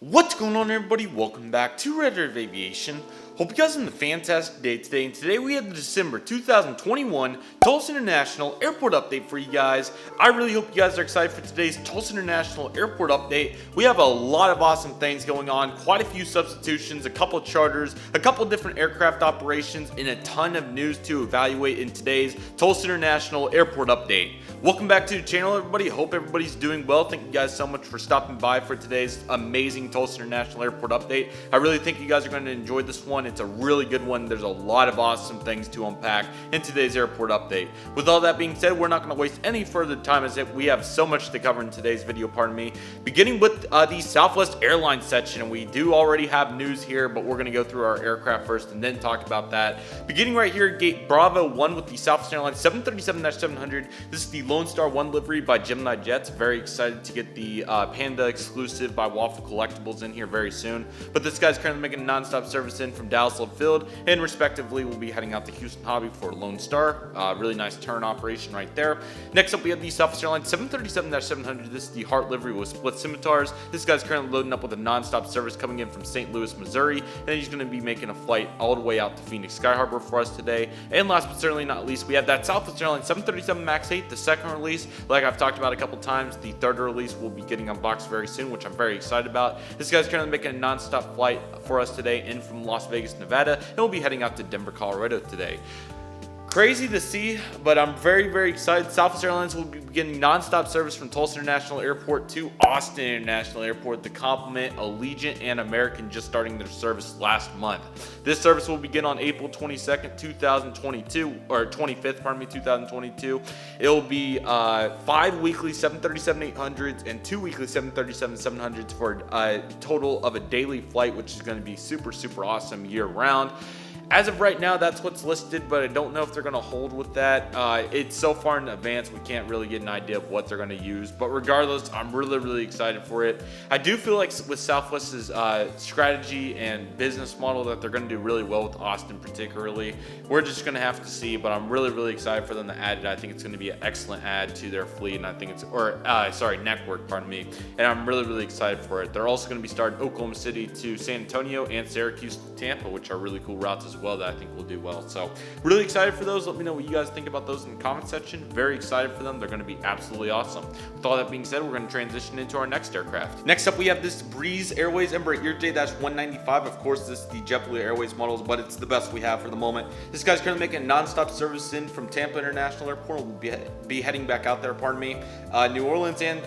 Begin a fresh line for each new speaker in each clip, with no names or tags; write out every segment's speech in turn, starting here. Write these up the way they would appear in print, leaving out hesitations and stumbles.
What's going on, everybody? Welcome back to Redriveraviation. Hope you guys are having a fantastic day today. And today we have the December 2021 Tulsa International Airport update for you guys. I really hope you guys are excited for today's Tulsa International Airport update. We have a lot of awesome things going on, quite a few substitutions, a couple of charters, a couple of different aircraft operations, and a ton of news to evaluate in today's Tulsa International Airport update. Welcome back to the channel, everybody. Hope everybody's doing well. Thank you guys so much for stopping by for today's amazing Tulsa International Airport update. I really think you guys are going to enjoy this one. It's a really good one. There's a lot of awesome things to unpack in today's airport update. With all that being said, we're not going to waste any further time as we have so much to cover in today's video, beginning with the Southwest Airlines section. We do already have news here, but we're going to go through our aircraft first and then talk about that. Beginning right here, Gate Bravo 1 with the Southwest Airlines 737-700. This is the Lone Star 1 livery by Gemini Jets. Very excited to get the Panda exclusive by Waffle Collectibles in here very soon. But this guy's currently making a non-stop service in from Dallas Love Field, and respectively we'll be heading out to Houston Hobby for Lone Star. Really nice turn operation right there. Next up, we have the Southwest Airlines 737-700. This is the Heart livery with split scimitars. This guy's currently loading up with a non-stop service coming in from St. Louis, Missouri, and he's going to be making a flight all the way out to Phoenix Sky Harbor for us today. And last but certainly not least, we have that Southwest Airlines 737 MAX 8, the second release. Like I've talked about a couple times, the third release will be getting unboxed very soon, which I'm very excited about. This guy's currently making a non-stop flight for us today in from Las Vegas, Nevada, and we'll be heading out to Denver, Colorado today. Crazy to see, but I'm very excited. Southwest Airlines will be beginning non-stop service from Tulsa International Airport to Austin International Airport to complement Allegiant and American just starting their service last month. This service will begin on April 22nd, 2022, or 25th, 2022. It will be 5 weekly 737-800s and 2 weekly 737-700s for a total of a daily flight, which is going to be super awesome year round. As of right now, that's what's listed, but I don't know if they're going to hold with that. It's so far in advance, we can't really get an idea of what they're going to use. But regardless, I'm really excited for it. I do feel like with Southwest's strategy and business model that they're going to do really well with Austin particularly. We're just going to have to see, but I'm really excited for them to add it. I think it's going to be an excellent add to their fleet, and I think it's, network, and I'm really excited for it. They're also going to be starting Oklahoma City to San Antonio and Syracuse to Tampa, which are really cool routes as well that I think will do well. So really excited for those. Let me know what you guys think about those in the comment section. Very excited for them. They're going to be absolutely awesome. With all that being said, we're going to transition into our next aircraft. Next up, we have this Breeze Airways Embraer EarJ-195. Of course, this is the JetBlue Airways models, but it's the best we have for the moment. This guy's currently making a non-stop service in from Tampa International Airport. We'll be heading back out there, New Orleans and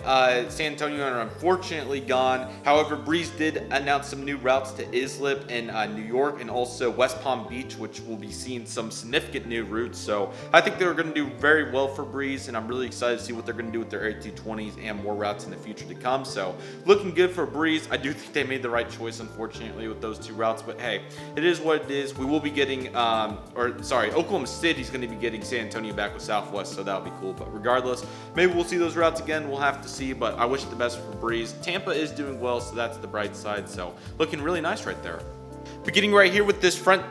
San Antonio are unfortunately gone. However, Breeze did announce some new routes to Islip and New York, and also West Palm Beach, which will be seeing some significant new routes. So I think they're going to do very well for Breeze, and I'm really excited to see what they're going to do with their A220s and more routes in the future to come. So looking good for Breeze. I do think they made the right choice, unfortunately, with those two routes, but hey, it is what it is. We will be getting, Oklahoma City's going to be getting San Antonio back with Southwest, so that'll be cool. But regardless, maybe we'll see those routes again. We'll have to see, but I wish the best for Breeze. Tampa is doing well, so that's the bright side. So looking really nice right there. Beginning right here with this front.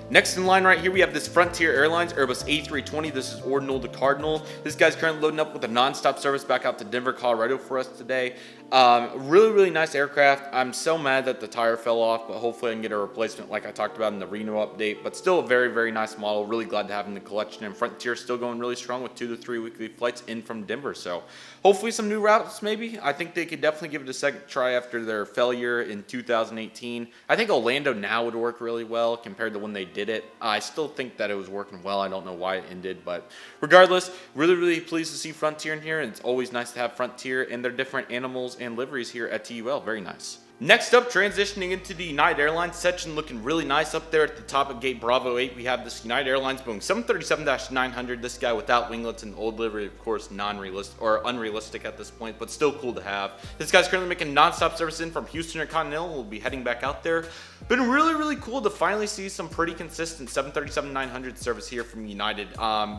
Next in line right here, we have this Frontier Airlines Airbus A320. This is Ordinal to Cardinal. This guy's currently loading up with a non-stop service back out to Denver, Colorado for us today. Really nice aircraft. I'm so mad that the tire fell off, but hopefully I can get a replacement like I talked about in the Reno update. But still a very nice model. Really glad to have in the collection. And Frontier still going really strong with 2 to 3 weekly flights in from Denver. So hopefully some new routes maybe. I think they could definitely give it a second try after their failure in 2018. I think Orlando now would work really well compared to when they did it. I still think that it was working well. I don't know why it ended, but regardless, really pleased to see Frontier in here, and it's always nice to have Frontier and their different animals and liveries here at TUL. Very nice. Next up, transitioning into the United Airlines section, looking really nice up there at the top of Gate Bravo 8. We have this United Airlines Boeing 737-900. This guy without winglets and old livery, of course, non-realistic or unrealistic at this point, but still cool to have. This guy's currently making non-stop service in from Houston Intercontinental. We'll be heading back out there. Been really cool to finally see some pretty consistent 737-900 service here from United.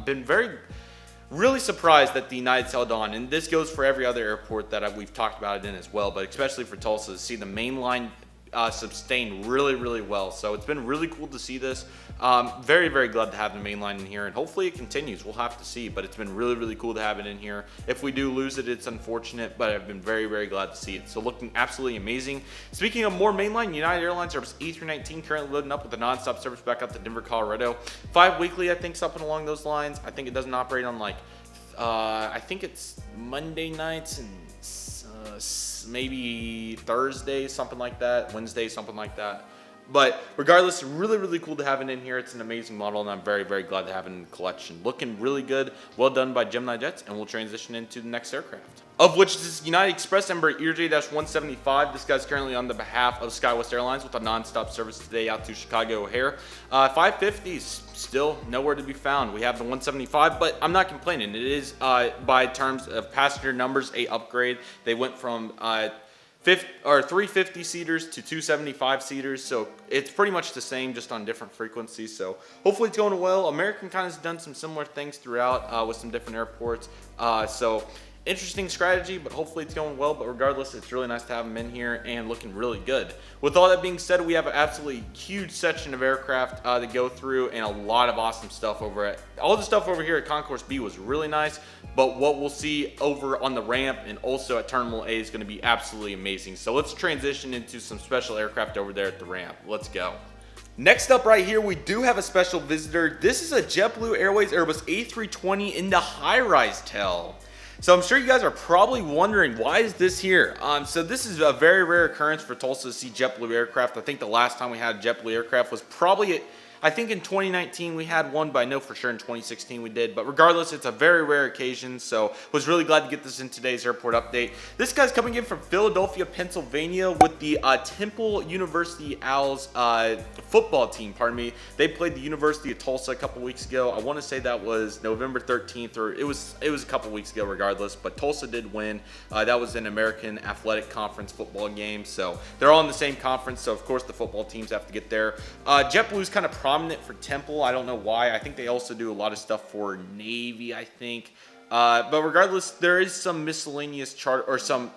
Been really surprised that the United's held on, and this goes for every other airport that we've talked about it in as well, but especially for Tulsa, to see the mainline sustained really well. So it's been really cool to see this. Very glad to have the main line in here, and hopefully it continues. We'll have to see, but it's been really cool to have it in here. If we do lose it, it's unfortunate, but I've been very glad to see it. So looking absolutely amazing. Speaking of more mainline, United Airlines Airbus A319 currently loading up with a non-stop service back out to Denver, Colorado. 5 weekly, I think, something along those lines. I think it doesn't operate on like I think it's Monday nights and maybe Thursday, something like that, Wednesday, something like that. But regardless, really cool to have it in here. It's an amazing model, and I'm very glad to have it in the collection. Looking really good. Well done by Gemini Jets, and we'll transition into the next aircraft, of which is United Express Embraer ERJ-175. This guy's currently on the behalf of SkyWest Airlines with a non-stop service today out to Chicago O'Hare. 550s still nowhere to be found. We have the 175, but I'm not complaining. It is, by terms of passenger numbers, a upgrade. They went from 350 seaters to 275 seaters, so it's pretty much the same, just on different frequencies. So hopefully it's going well. American kind of has done some similar things throughout with some different airports. So interesting strategy, but hopefully it's going well. But regardless, it's really nice to have them in here and looking really good. With all that being said, we have an absolutely huge section of aircraft to go through, and a lot of awesome stuff over at all the stuff over here at Concourse B was really nice, but what we'll see over on the ramp and also at Terminal A is going to be absolutely amazing. So let's transition into some special aircraft over there at the ramp. Let's go. Next up right here, we do have a special visitor. This is a JetBlue Airways Airbus A320 in the high-rise tail. So I'm sure you guys are probably wondering, why is this here? So this is a very rare occurrence for Tulsa to see JetBlue aircraft. I think the last time we had a JetBlue aircraft was probably, I think in 2019 we had one, but I know for sure in 2016 we did. But regardless, it's a very rare occasion, so was really glad to get this in today's airport update. This guy's coming in from Philadelphia, Pennsylvania with the Temple University Owls football team, pardon me. They played the University of Tulsa a couple weeks ago. I want to say that was November 13th, or it was a couple weeks ago regardless, but Tulsa did win. That was an American Athletic Conference football game, so they're all in the same conference, so of course the football teams have to get there. JetBlue's kind of prominent for Temple. I don't know why. I think they also do a lot of stuff for Navy, I think. But regardless, there is some miscellaneous charter, or some,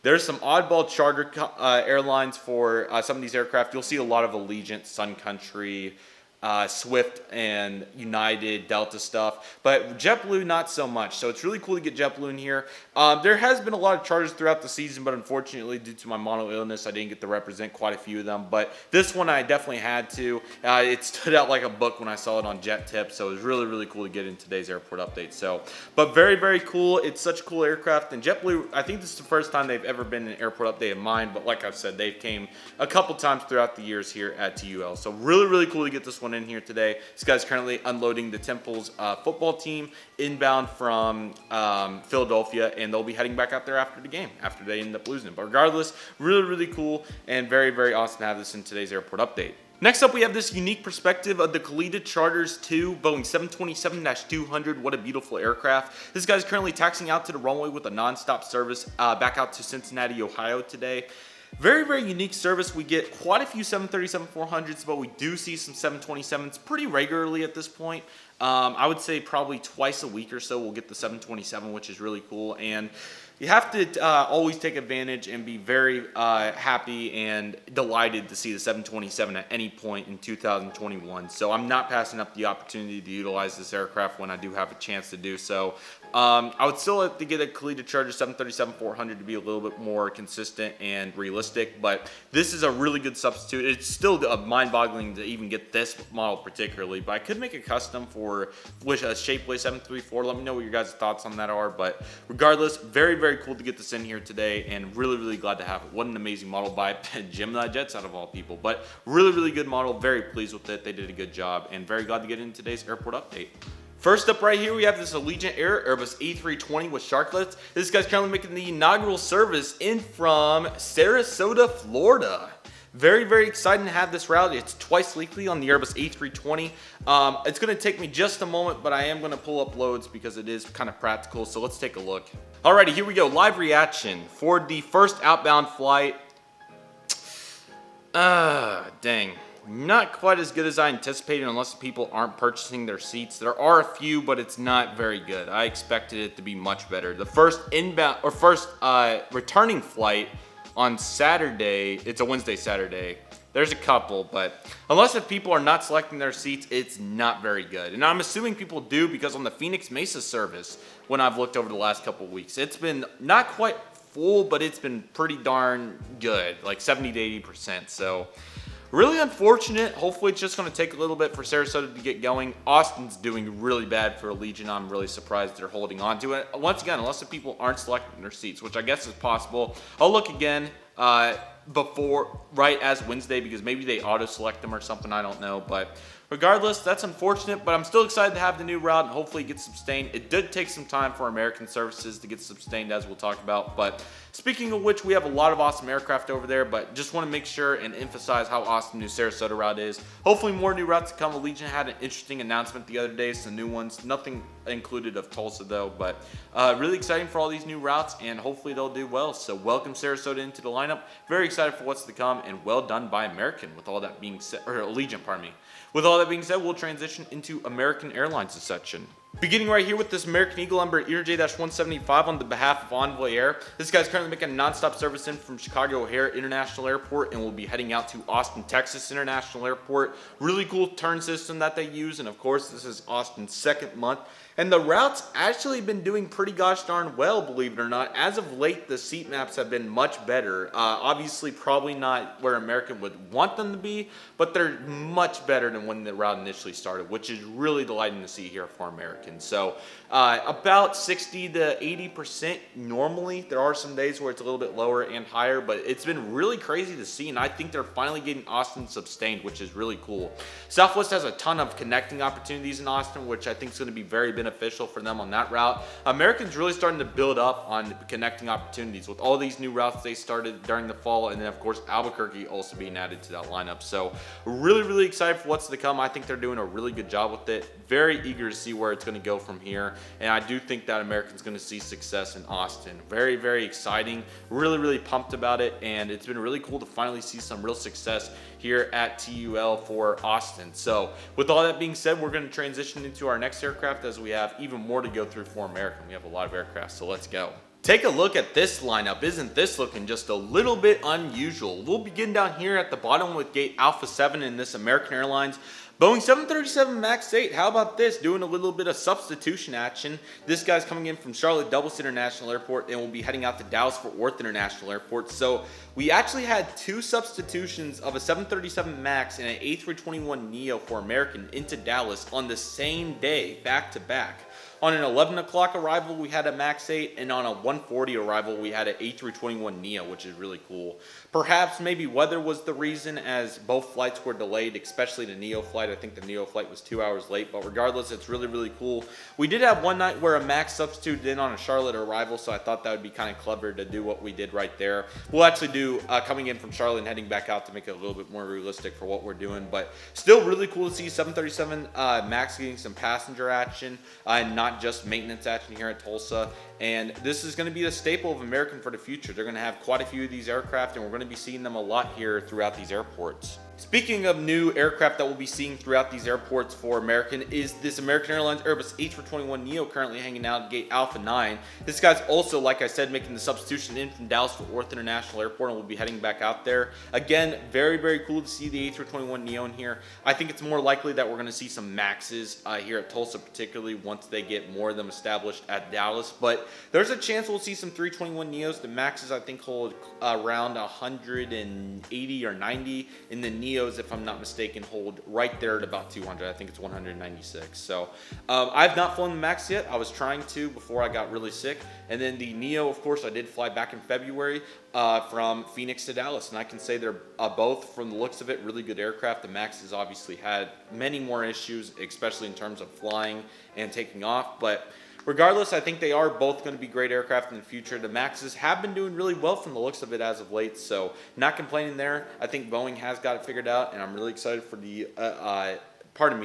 there's some oddball charter airlines for some of these aircraft. You'll see a lot of Allegiant, Sun Country, Swift, and United, Delta stuff, but JetBlue not so much. So it's really cool to get JetBlue in here. There has been a lot of charters throughout the season, but unfortunately due to my mono illness, I didn't get to represent quite a few of them. But this one I definitely had to. It stood out like a book when I saw it on Jet Tip, so it was really cool to get in today's airport update. So, but very cool. It's such a cool aircraft, and JetBlue, I think this is the first time they've ever been in an airport update of mine. But like I've said, they've came a couple times throughout the years here at TUL. So really cool to get this one in here today. This guy's currently unloading the Temple's football team inbound from Philadelphia, and they'll be heading back out there after the game, after they end up losing. But regardless, really cool and very awesome to have this in today's airport update. Next up, we have this unique perspective of the Kalitta Charters 2 Boeing 727-200. What a beautiful aircraft. This guy's currently taxiing out to the runway with a non-stop service back out to Cincinnati, Ohio today. Very unique service. We get quite a few 737-400s, but we do see some 727s pretty regularly at this point. I would say probably twice a week or so we'll get the 727, which is really cool. And you have to always take advantage and be very happy and delighted to see the 727 at any point in 2021. So I'm not passing up the opportunity to utilize this aircraft when I do have a chance to do so. I would still like to get a Kalitta Charger 737-400 to be a little bit more consistent and realistic, but this is a really good substitute. It's still mind-boggling to even get this model particularly, but I could make a custom for a Shapeways 734. Let me know what your guys' thoughts on that are, but regardless, very cool to get this in here today, and really glad to have it. What an amazing model by Gemini Jets out of all people, but really good model. Very pleased with it. They did a good job, and very glad to get in today's airport update. First up right here, we have this Allegiant Air Airbus A320 with Shotcut. This guy's currently making the inaugural service in from Sarasota, Florida. Very exciting to have this route. It's twice weekly on the Airbus A320. It's going to take me just a moment, but I am going to pull up loads because it is kind of practical. So let's take a look. Alrighty, here we go. Live reaction for the first outbound flight. Dang. Not quite as good as I anticipated unless people aren't purchasing their seats. There are a few, but it's not very good. I expected it to be much better. The first inbound or first returning flight on Saturday, it's a Wednesday, Saturday. There's a couple, but unless if people are not selecting their seats, it's not very good. And I'm assuming people do because on the Phoenix Mesa service, when I've looked over the last couple of weeks, it's been not quite full, but it's been pretty darn good, like 70 to 80%. So really unfortunate. Hopefully it's just going to take a little bit for Sarasota to get going. Austin's doing really bad for Allegiant. I'm really surprised they're holding on to it. Once again, unless the people aren't selecting their seats, which I guess is possible. I'll look again before, right as Wednesday, because maybe they auto-select them or something. I don't know, but regardless, that's unfortunate, but I'm still excited to have the new route and hopefully it gets sustained. It did take some time for American services to get sustained, as we'll talk about, but speaking of which, we have a lot of awesome aircraft over there, but just want to make sure and emphasize how awesome the new Sarasota route is. Hopefully more new routes to come. Allegiant had an interesting announcement the other day, some new ones, nothing included of Tulsa though, but really exciting for all these new routes, and hopefully they'll do well. So welcome Sarasota into the lineup. Very excited for what's to come, and well done by American with all that being said, or Allegiant, pardon me. With all that being said, we'll transition into American Airlines section. Beginning right here with this American Eagle number ERJ-175 on the behalf of Envoy Air. This guy's currently making a nonstop service in from Chicago O'Hare International Airport and will be heading out to Austin, Texas International Airport. Really cool turn system that they use, and of course this is Austin's second month. And the route's actually been doing pretty gosh darn well, believe it or not. As of late, the seat maps have been much better. Obviously, probably not where American would want them to be, but they're much better than when the route initially started, which is really delighting to see here for American. So about 60 to 80% normally. There are some days where it's a little bit lower and higher, but it's been really crazy to see, and I think they're finally getting Austin sustained, which is really cool. Southwest has a ton of connecting opportunities in Austin, which I think is going to be very beneficial for them on that route. American's really starting to build up on connecting opportunities with all these new routes they started during the fall, and then of course Albuquerque also being added to that lineup. So really excited for what's to come. I think they're doing a really good job with it. Very eager to see where it's going to go from here, and I do think that American's going to see success in Austin. Very exciting. Really pumped about it, and it's been really cool to finally see some real success here at TUL for Austin. So with all that being said, we're going to transition into our next aircraft as we have even more to go through for American. We have a lot of aircraft, so let's go. Take a look at this lineup. Isn't this looking just a little bit unusual? We'll begin down here at the bottom with gate Alpha 7 in this American Airlines Boeing 737 MAX 8, how about this? Doing a little bit of substitution action. This guy's coming in from Charlotte Dulles International Airport and will be heading out to Dallas-Fort Worth International Airport. So we actually had two substitutions of a 737 MAX and an A321neo for American into Dallas on the same day, back to back. On an 11 o'clock arrival, we had a MAX 8, and on a 1:40 arrival, we had an A321neo, which is really cool. Perhaps maybe weather was the reason, as both flights were delayed, especially the neo flight. I think the neo flight was 2 hours late, but regardless, it's really cool. We did have one night where a MAX substituted in on a Charlotte arrival, so I thought that would be kind of clever to do what we did right there. We'll actually do coming in from Charlotte and heading back out to make it a little bit more realistic for what we're doing, but still really cool to see 737 MAX getting some passenger action and not just maintenance action here at Tulsa. And this is going to be the staple of American for the future. They're going to have quite a few of these aircraft, and we're going to be seeing them a lot here throughout these airports. Speaking of new aircraft that we'll be seeing throughout these airports for American is this American Airlines Airbus A321neo currently hanging out at gate Alpha 9. This guy's also, like I said, making the substitution in from Dallas-Fort Worth International Airport, and we'll be heading back out there. Again, very cool to see the A321neo in here. I think it's more likely that we're going to see some MAXs here at Tulsa, particularly once they get more of them established at Dallas. But there's a chance we'll see some 321neos. The MAXs, I think, hold around 180 or 90, and the neos, if I'm not mistaken, hold right there at about 200. I think it's 196. So I've not flown the MAX yet. I was trying to before I got really sick. And then the neo, of course, I did fly back in February from Phoenix to Dallas, and I can say they're both, from the looks of it, really good aircraft. The MAX has obviously had many more issues, especially in terms of flying and taking off, but regardless, I think they are both going to be great aircraft in the future. The MAXs have been doing really well from the looks of it as of late, so not complaining there. I think Boeing has got it figured out, and I'm really excited for the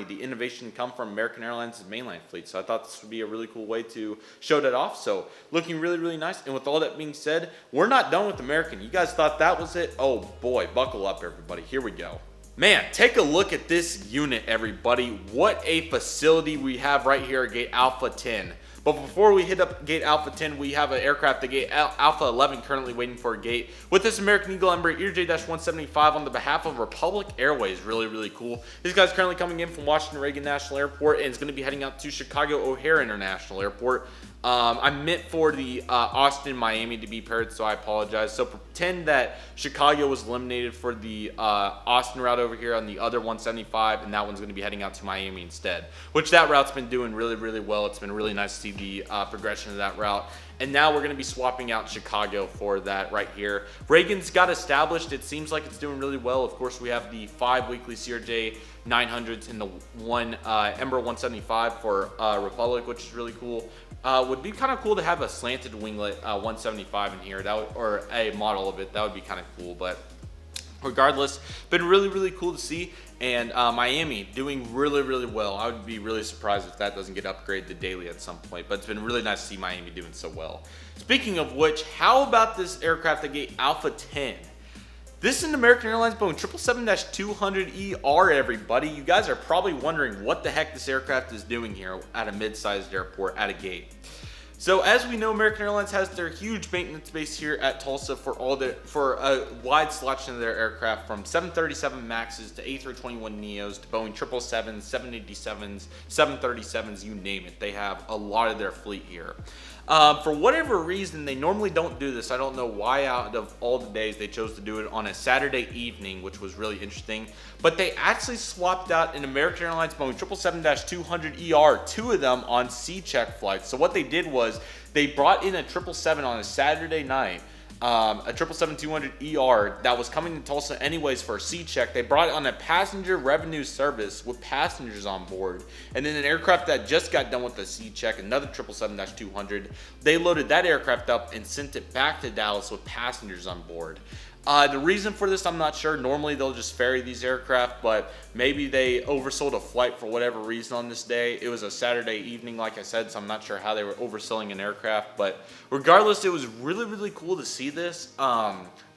the innovation to come from American Airlines' mainline fleet. So I thought this would be a really cool way to show that off. So looking really nice. And with all that being said, we're not done with American. You guys thought that was it? Oh boy, buckle up everybody. Here we go. Man, take a look at this unit, everybody. What a facility we have right here at gate Alpha 10. But before we hit up gate Alpha 10, we have an aircraft at gate Alpha 11 currently waiting for a gate with this American Eagle Embraer ERJ-175 on the behalf of Republic Airways. Really, really cool. This guy's currently coming in from Washington Reagan National Airport and is going to be heading out to Chicago O'Hare International Airport. I meant for the Austin, Miami to be paired, so I apologize. So pretend that Chicago was eliminated for the Austin route over here on the other 175, and that one's going to be heading out to Miami instead, which that route's been doing really, really well. It's been really nice to see the progression of that route. And now we're going to be swapping out Chicago for that right here. Reagan's got established. It seems like it's doing really well. Of course, we have the 5 weekly CRJ 900s and the one Embraer 175 for Republic, which is really cool. Would be kind of cool to have a slanted winglet 175 in here, or a model of it. That would be kind of cool. But regardless, been really, really cool to see. And Miami doing really, really well. I would be really surprised if that doesn't get upgraded to daily at some point. But it's been really nice to see Miami doing so well. Speaking of which, how about this aircraft at gate Alpha 10? This is an American Airlines Boeing 777-200ER, everybody. You guys are probably wondering what the heck this aircraft is doing here at a mid-sized airport at a gate. So as we know, American Airlines has their huge maintenance base here at Tulsa for a wide selection of their aircraft, from 737 Maxes to A321neos to Boeing 777s, 787s, 737s, you name it. They have a lot of their fleet here. For whatever reason, they normally don't do this. I don't know why out of all the days they chose to do it on a Saturday evening, which was really interesting. But they actually swapped out an American Airlines Boeing 777-200ER, 2 of them on C-check flights. So what they did was they brought in a 777 on a Saturday night, a 777-200ER that was coming to Tulsa anyways for a C-check. They brought it on a passenger revenue service with passengers on board. And then an aircraft that just got done with the C-check, another 777-200, they loaded that aircraft up and sent it back to Dallas with passengers on board. The reason for this, I'm not sure. Normally they'll just ferry these aircraft, but maybe they oversold a flight for whatever reason on this day. It was a Saturday evening, like I said, so I'm not sure how they were overselling an aircraft. But regardless, it was really, really cool to see this.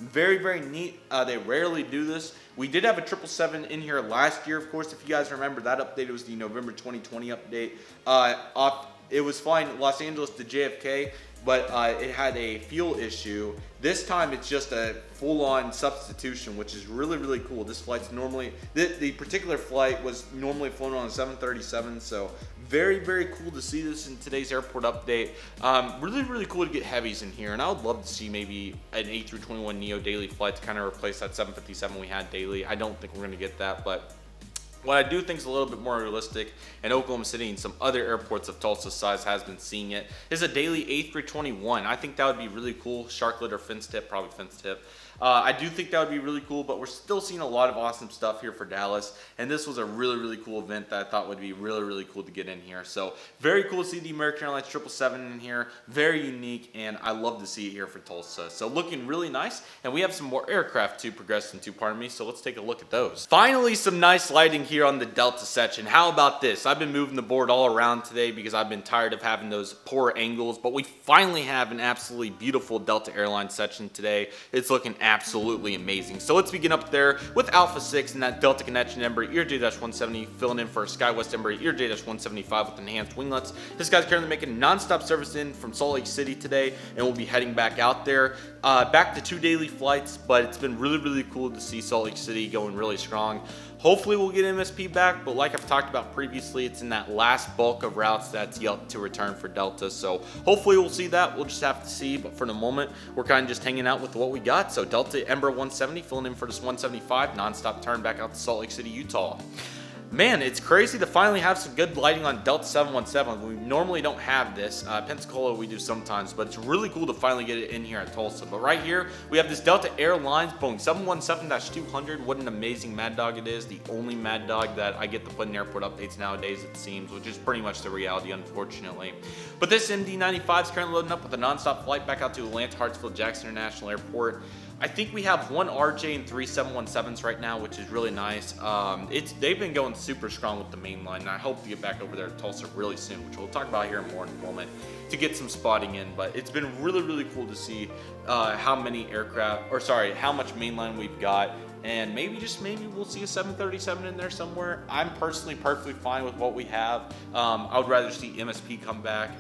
Very, very neat. They rarely do this. We did have a 777 in here last year, of course. If you guys remember that update, it was the November 2020 update. It was flying Los Angeles to JFK, but it had a fuel issue. This time it's just a full-on substitution, which is really, really cool. This flight's normally, the particular flight was normally flown on a 737, so very, very cool to see this in today's airport update. Really, really cool to get heavies in here, and I would love to see maybe an A321neo daily flight to kind of replace that 757 we had daily. I don't think we're going to get that, but what I do think is a little bit more realistic, and Oklahoma City and some other airports of Tulsa size has been seeing it, is a daily A321. I think that would be really cool. Sharklet or fence tip, probably fence tip. I do think that would be really cool, but we're still seeing a lot of awesome stuff here for Dallas, and this was a really, really cool event that I thought would be really, really cool to get in here. So very coul to see the American Airlines 777 in here. Very unique, and I love to see it here for Tulsa. So looking really nice, and we have some more aircraft to progress into, pardon me, so let's take a look at those. Finally, some nice lighting here on the Delta section. How about this? I've been moving the board all around today because I've been tired of having those poor angles, but we finally have an absolutely beautiful Delta Airlines section today. It's looking absolutely amazing. So let's begin up there with Alpha 6 and that Delta Connection Embraer ERJ-170 filling in for SkyWest Embraer ERJ-175 with enhanced winglets. This guy's currently making non-stop service in from Salt Lake City today, and we'll be heading back out there. Back to 2 daily flights, but it's been really, really cool to see Salt Lake City going really strong. Hopefully we'll get MSP back, but like I've talked about previously, it's in that last bulk of routes that's yet to return for Delta. So hopefully we'll see that. We'll just have to see, but for the moment, we're kind of just hanging out with what we got. So Delta Embraer 170 filling in for this 175 nonstop turn back out to Salt Lake City, Utah. Man, it's crazy to finally have some good lighting on Delta 717. We normally don't have this. Pensacola we do sometimes, but it's really cool to finally get it in here at Tulsa. But right here, we have this Delta Airlines Boeing 717-200. What an amazing Mad Dog it is. The only Mad Dog that I get to put in airport updates nowadays, it seems, which is pretty much the reality, unfortunately. But this MD-95 is currently loading up with a nonstop flight back out to Atlanta Hartsfield Jackson International Airport. I think we have one RJ and 3 717s right now, which is really nice. They've been going super strong with the main line, and I hope to get back over there to Tulsa really soon, which we'll talk about here more in a moment, to get some spotting in. But it's been really cool to see how many aircraft, or sorry, how much mainline we've got. And maybe we'll see a 737 in there somewhere. I'm personally perfectly fine with what we have. I would rather see MSP come back,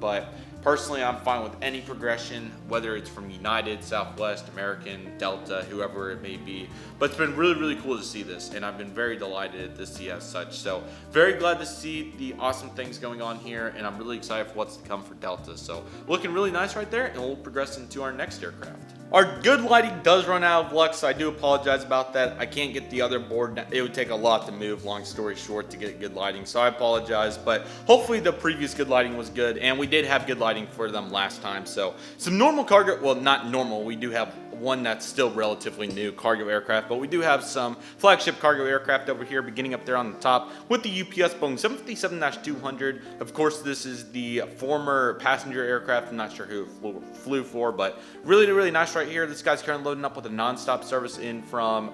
but personally I'm fine with any progression, whether it's from United, Southwest, American, Delta, whoever it may be. But it's been really cool to see this, and I've been very delighted to see as such. So very glad to see the awesome things going on here, and I'm really excited for what's to come for Delta. So looking really nice right there, and we'll progress into our next aircraft. Our good lighting does run out of luck, so I do apologize about that. I can't get the other board. It would take a lot to move, long story short, to get good lighting, so I apologize. But hopefully the previous good lighting was good, and we did have good lighting for them last time. So some normal cargo, well, not normal, we do have one that's still relatively new cargo aircraft, but we do have some flagship cargo aircraft over here, beginning up there on the top with the UPS Boeing 757-200. Of course, this is the former passenger aircraft. I'm not sure who it flew for, but really nice right here. This guy's currently loading up with a non-stop service in from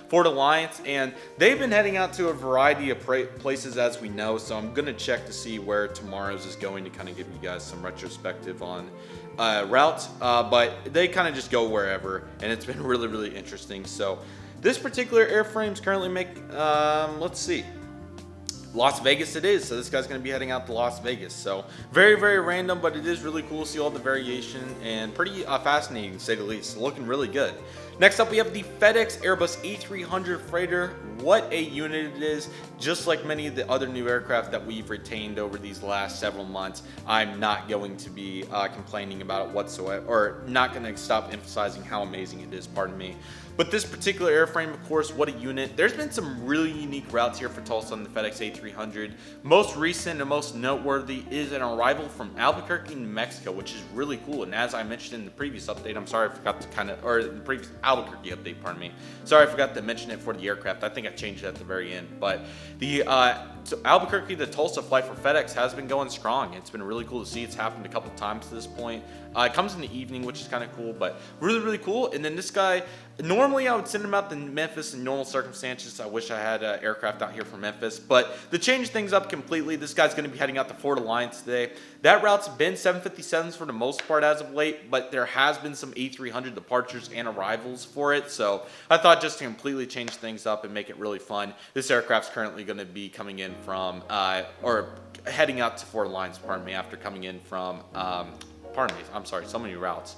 Fort Alliance, and they've been heading out to a variety of places, as we know. So I'm gonna check to see where tomorrow's is going to kind of give you guys some retrospective on routes, but they kind of just go wherever, and it's been really interesting. So this particular airframe is currently making, let's see, Las Vegas it is. So this guy's going to be heading out to Las Vegas. So very random, but it is really cool to see all the variation, and pretty fascinating to say the least. Looking really good. Next up, we have the FedEx Airbus A300 freighter. What a unit it is. Just like many of the other new aircraft that we've retained over these last several months, I'm not going to be complaining about it whatsoever, or not going to stop emphasizing how amazing it is, pardon me. But this particular airframe, of course, what a unit. There's been some really unique routes here for Tulsa on the FedEx A300. Most recent and most noteworthy is an arrival from Albuquerque, New Mexico, which is really cool. And as I mentioned in the previous update, I'm sorry I forgot to or the previous Albuquerque update, pardon me. Sorry I forgot to mention it for the aircraft. I think I changed it at the very end. But the so Albuquerque to Tulsa flight for FedEx has been going strong. It's been really cool to see. It's happened a couple times to this point. It comes in the evening, which is kind of cool, but really cool. And then this guy, normally I would send him out to Memphis in normal circumstances. I wish I had an aircraft out here from Memphis, but to change things up completely, this guy's going to be heading out to Fort Alliance today. That route's been 757s for the most part as of late, but there has been some A300 departures and arrivals for it. So I thought just to completely change things up and make it really fun, this aircraft's currently going to be coming in from, or heading out to Fort Alliance, pardon me, after coming in from, pardon me, I'm sorry, so many routes.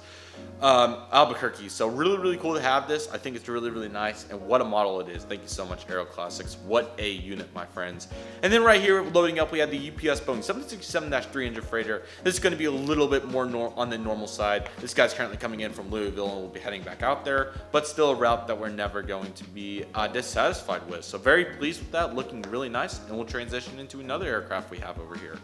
Albuquerque. So really cool to have this. I think it's really nice, and what a model it is. Thank you so much, Aero Classics. What a unit, my friends. And then right here loading up, we have the UPS Boeing 767-300 freighter. This is going to be a little bit more on the normal side. This guy's currently coming in from Louisville and will be heading back out there, but still a route that we're never going to be dissatisfied with. So very pleased with that, looking really nice, and we'll transition into another aircraft we have over here,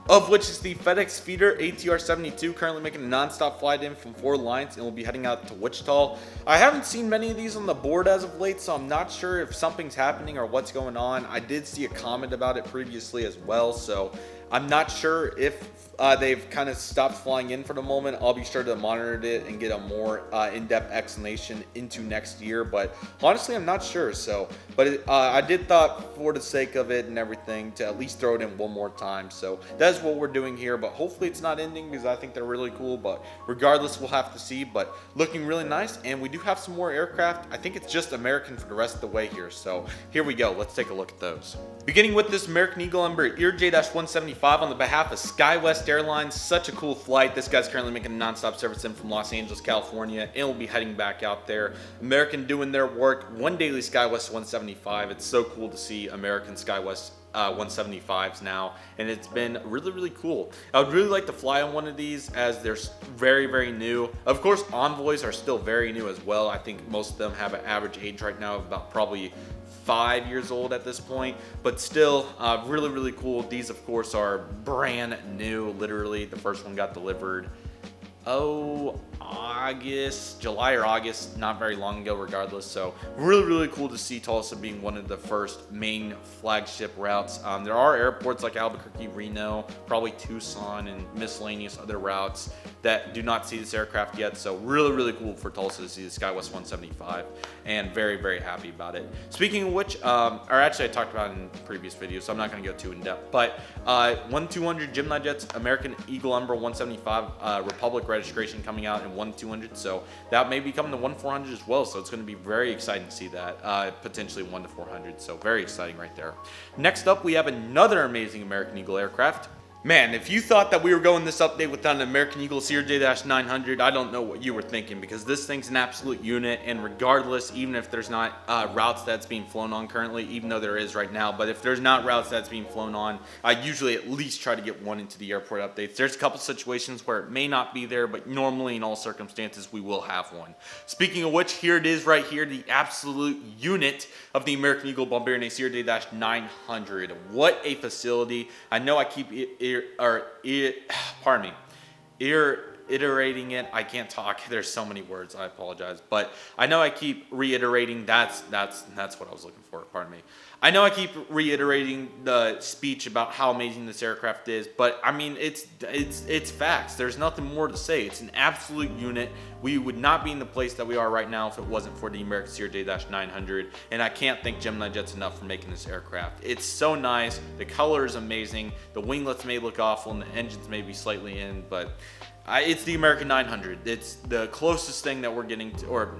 of which is the FedEx Feeder ATR-72, currently making a non-stop flight in from Fort Alliance, and will be heading out to Wichita. I haven't seen many of these on the board as of late, so I'm not sure if something's happening or what's going on. I did see a comment about it previously as well, so I'm not sure if they've kind of stopped flying in for the moment. I'll be sure to monitor it and get a more in-depth explanation into next year, but honestly I'm not sure. So but I did thought, for the sake of it and everything, to at least throw it in one more time. So that's what we're doing here, but hopefully it's not ending, because I think they're really cool. But regardless, we'll have to see. But looking really nice, and we do have some more aircraft. I think it's just American for the rest of the way here, so here we go. Let's take a look at those, beginning with this American Eagle Embraer ERJ-175 on the behalf of SkyWest Airlines. Such a cool flight. This guy's currently making a non-stop service in from Los Angeles, California, and will be heading back out there. American doing their work. One daily SkyWest 175. It's so cool to see American SkyWest 175s now, and it's been really cool. I would really like to fly on one of these, as they're very new. Of course, Envoys are still very new as well. I think most of them have an average age right now of about probably 5 years old at this point, but still really cool. These of course are brand new. Literally the first one got delivered July or August, not very long ago regardless. So really cool to see Tulsa being one of the first main flagship routes. There are airports like Albuquerque, Reno, probably Tucson, and miscellaneous other routes that do not see this aircraft yet. So really cool for Tulsa to see the SkyWest 175, and very happy about it. Speaking of which, or actually I talked about it in previous videos, so I'm not going to go too in depth, but 1-200 Gemini jets, American Eagle Umbrella 175, Republic registration coming out in 1-200, so that may be coming to 1-400 as well, so it's going to be very exciting to see that, potentially 1-400, so very exciting right there. Next up, we have another amazing American Eagle aircraft. Man, if you thought that we were going this update without an American Eagle CRJ-900, I don't know what you were thinking, because this thing's an absolute unit, and regardless, even if there's not routes that's being flown on currently, even though there is right now, but if there's not routes that's being flown on, I usually at least try to get one into the airport updates. There's a couple situations where it may not be there, but normally in all circumstances, we will have one. Speaking of which, here it is right here, the absolute unit of the American Eagle Bombardier CRJ-900. What a facility. I know I keep iterating it. I can't talk. There's so many words. I apologize, but I know I keep reiterating. That's what I was looking for. Pardon me. I know I keep reiterating the speech about how amazing this aircraft is, but I mean it's facts. There's nothing more to say. It's an absolute unit. We would not be in the place that we are right now if it wasn't for the American CRJ-900, and I can't thank Gemini Jets enough for making this aircraft. It's so nice. The color is amazing. The winglets may look awful, and the engines may be slightly in, but it's the American 900. It's the closest thing that we're getting to, or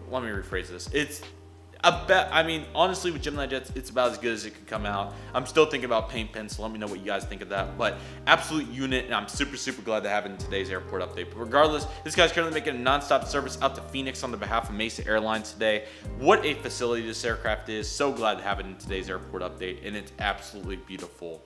let me rephrase this. It's I mean, honestly, with Gemini Jets, it's about as good as it could come out. I'm still thinking about paint pens, so let me know what you guys think of that. But absolute unit, and I'm super glad to have it in today's airport update. But regardless, this guy's currently making a non-stop service out to Phoenix on the behalf of Mesa Airlines today. What a facility this aircraft is. So glad to have it in today's airport update, and it's absolutely beautiful.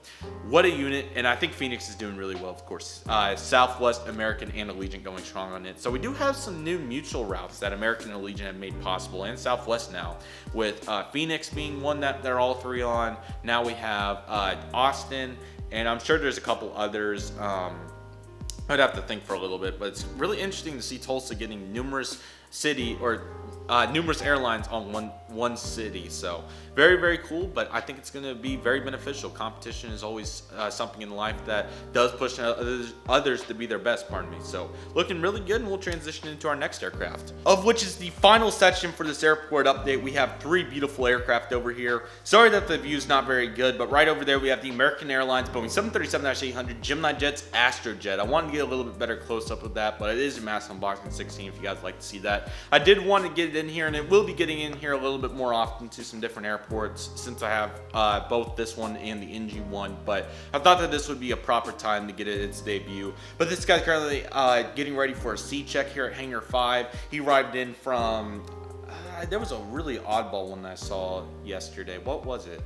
What a unit, and I think Phoenix is doing really well, of course. Southwest, American, and Allegiant going strong on it. So we do have some new mutual routes that American and Allegiant have made possible, and Southwest now, with Phoenix being one that they're all three on. Now we have Austin, and I'm sure there's a couple others. I'd have to think for a little bit, but it's really interesting to see Tulsa getting numerous airlines on one city. So very cool, but I think it's going to be very beneficial. Competition is always something in life that does push others to be their best, pardon me. So looking really good, and we'll transition into our next aircraft, of which is the final section for this airport update. We have three beautiful aircraft over here. Sorry that the view's not very good, but right over there we have the American Airlines Boeing 737-800 Gemini Jets Astrojet. I wanted to get a little bit better close-up of that, but it is a mass unboxing 16 if you guys like to see that. I did want to get it in here, and it will be getting in here a little bit more often to some different airports since I have both this one and the NG one, but I thought that this would be a proper time to get it its debut. But this guy's currently getting ready for a C check here at Hangar 5. He arrived in from there was a really oddball one that I saw yesterday. What was it?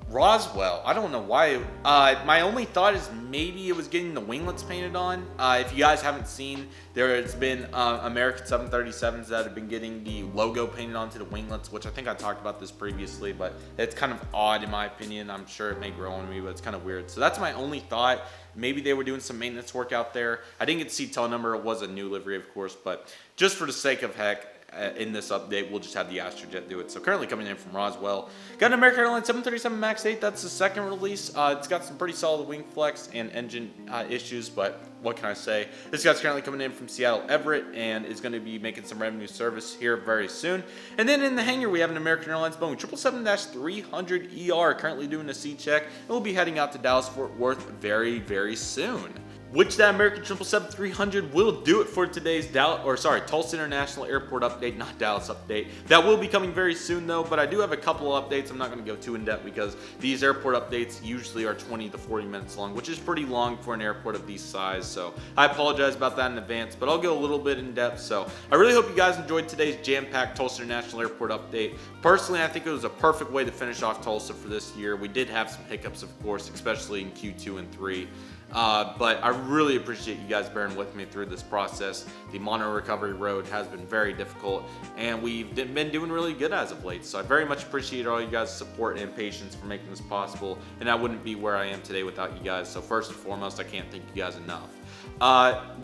Roswell. I don't know why. My only thought is maybe it was getting the winglets painted on. If you guys haven't seen, there has been American 737s that have been getting the logo painted onto the winglets, which I think I talked about this previously, but it's kind of odd in my opinion. I'm sure it may grow on me, but it's kind of weird. So that's my only thought. Maybe they were doing some maintenance work out there. I didn't get to see tail number. It was a new livery, of course, but just for the sake of heck, in this update, we'll just have the Astrojet do it. So currently coming in from Roswell, got an American Airlines 737 MAX 8. That's the second release. It's got some pretty solid wing flex and engine issues, but what can I say? This guy's currently coming in from Seattle Everett and is going to be making some revenue service here very soon. And then in the hangar, we have an American Airlines Boeing 777-300ER currently doing a C check, and we'll be heading out to Dallas-Fort Worth very soon. Which that American 777-300 will do it for today's Tulsa International Airport update, not Dallas update. That will be coming very soon though, but I do have a couple of updates. I'm not going to go too in depth because these airport updates usually are 20 to 40 minutes long, which is pretty long for an airport of these size. So I apologize about that in advance, but I'll go a little bit in depth. So I really hope you guys enjoyed today's jam-packed Tulsa International Airport update. Personally, I think it was a perfect way to finish off Tulsa for this year. We did have some hiccups, of course, especially in Q2 and 3. But I really appreciate you guys bearing with me through this process. The mono recovery road has been very difficult, and we've been doing really good as of late. So I very much appreciate all you guys' support and patience for making this possible, and I wouldn't be where I am today without you guys. So first and foremost, I can't thank you guys enough.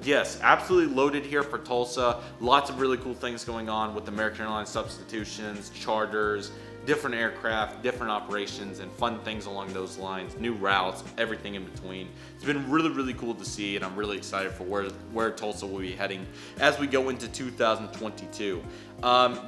Yes, absolutely loaded here for Tulsa. Lots of really cool things going on with American Airlines substitutions, charters, different aircraft, different operations, and fun things along those lines, new routes, everything in between. It's been really, really cool to see, and I'm really excited for where Tulsa will be heading as we go into 2022.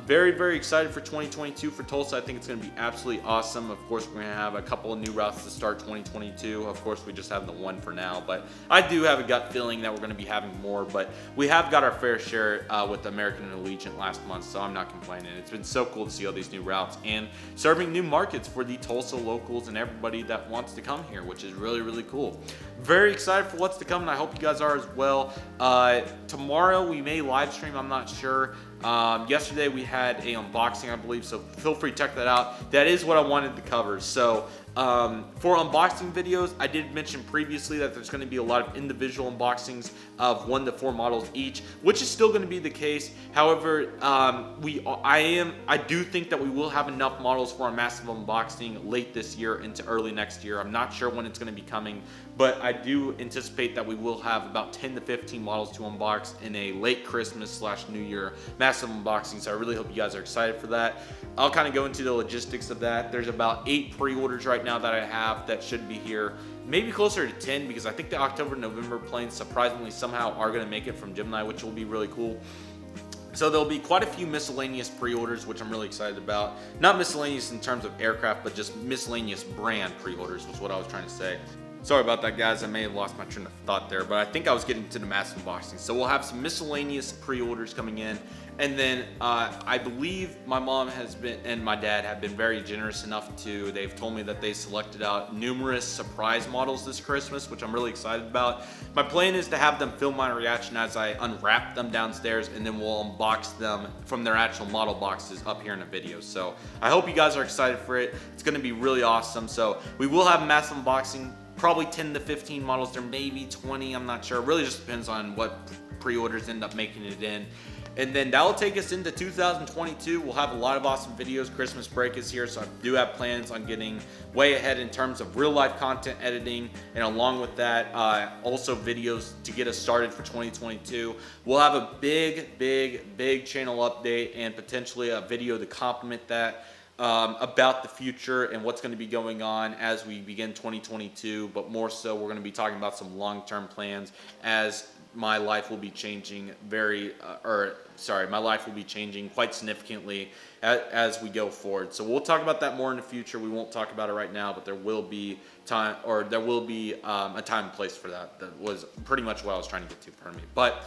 Very, very excited for 2022 for Tulsa. I think it's going to be absolutely awesome. Of course, we're going to have a couple of new routes to start 2022. Of course, we just have the one for now, but I do have a gut feeling that we're going to be having more, but we have got our fair share with American and Allegiant last month, so I'm not complaining. It's been so cool to see all these new routes and serving new markets for the Tulsa locals and everybody that wants to come here, which is really, really cool. Very excited for what's to come, and I hope you guys are as well. Tomorrow we may live stream, I'm not sure. Yesterday we had a unboxing, I believe, so feel free to check that out. That is what I wanted to cover. So for unboxing videos, I did mention previously that there's going to be a lot of individual unboxings of 1 to 4 models each, which is still going to be the case. However, I do think that we will have enough models for a massive unboxing late this year into early next year. I'm not sure when it's going to be coming, but I do anticipate that we will have about 10 to 15 models to unbox in a late Christmas / New Year massive unboxing. So I really hope you guys are excited for that. I'll kind of go into the logistics of that. There's about 8 pre-orders right now that I have that should be here. Maybe closer to 10, because I think the October-November planes surprisingly somehow are going to make it from Gemini, which will be really cool. So there'll be quite a few miscellaneous pre-orders, which I'm really excited about. Not miscellaneous in terms of aircraft, but just miscellaneous brand pre-orders was what I was trying to say. Sorry about that, guys. I may have lost my train of thought there, but I think I was getting to the massive unboxing. So we'll have some miscellaneous pre-orders coming in. And then I believe my mom and my dad have been very generous enough to, they've told me that they selected out numerous surprise models this Christmas, which I'm really excited about. My plan is to have them film my reaction as I unwrap them downstairs, and then we'll unbox them from their actual model boxes up here in a video. So I hope you guys are excited for it. It's going to be really awesome. So we will have a massive unboxing. Probably 10 to 15 models. There may be 20, I'm not sure. It really just depends on what pre-orders end up making it in. And then that will take us into 2022. We'll have a lot of awesome videos. Christmas break is here, so I do have plans on getting way ahead in terms of real life content editing, and along with that, also videos to get us started for 2022. We'll have a big channel update and potentially a video to complement that. About the future and what's going to be going on as we begin 2022, but more so we're going to be talking about some long-term plans as my life will be changing my life will be changing quite significantly as we go forward. So we'll talk about that more in the future. We won't talk about it right now, but there will be time, or there will be a time and place for that. That was pretty much what I was trying to get to, pardon me. But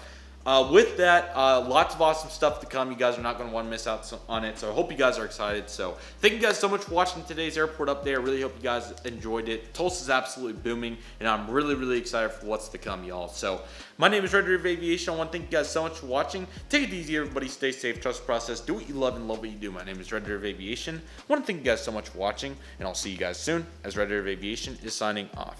with that, lots of awesome stuff to come. You guys are not going to want to miss out on it, so I hope you guys are excited. So thank you guys so much for watching today's airport update. I really hope you guys enjoyed it. Tulsa's absolutely booming, and I'm really excited for what's to come, y'all. So my name is Redriveraviation. I want to thank you guys so much for watching. Take it easy, everybody. Stay safe, trust the process, do what you love, and love what you do. My name is Redriveraviation. I want to thank you guys so much for watching, and I'll see you guys soon as Redriveraviation is signing off.